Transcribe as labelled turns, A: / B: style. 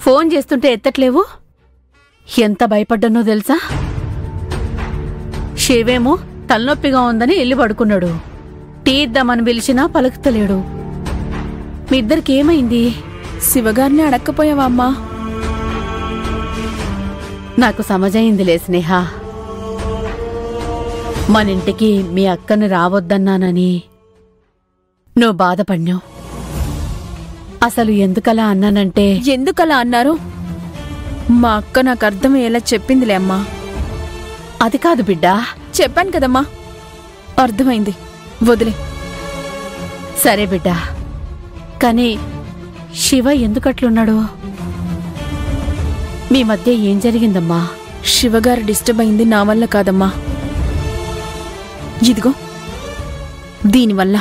A: Phone చేస్తుంటే ఎత్తట్లేవు. ఎంత భయపడ్డానో తెలుసా? శివేమో తలనొప్పిగా ఉందని ఇల్లు పడుకున్నాడు. టీ ఇద్దామని పిలిచినా పలుకుతలేడు. మీ ఇద్దరికి ఏమైంది?
B: శివగారిని అడక్కపోయావా అమ్మా?
A: నాకు సమజయిందిలే స్నేహ. మనింటికి మీ అక్కని రావద్దన్నానని నువ్వు బాధపడ్డావు. అసలు ఎందుకలా అన్నానంటే...
B: ఎందుకలా అన్నారు? మా అక్క నాకు అర్థమయ్యేలా చెప్పిందిలే అమ్మా.
A: అది కాదు బిడ్డా.
B: చెప్పాను కదమ్మా, అర్థమైంది, వదిలే.
A: సరే బిడ్డా, కానీ శివ ఎందుకట్లున్నాడు? మీ మధ్య ఏం జరిగిందమ్మా?
B: శివగారు డిస్టర్బ్ అయింది నా వల్ల కాదమ్మా, ఇదిగో దీనివల్ల.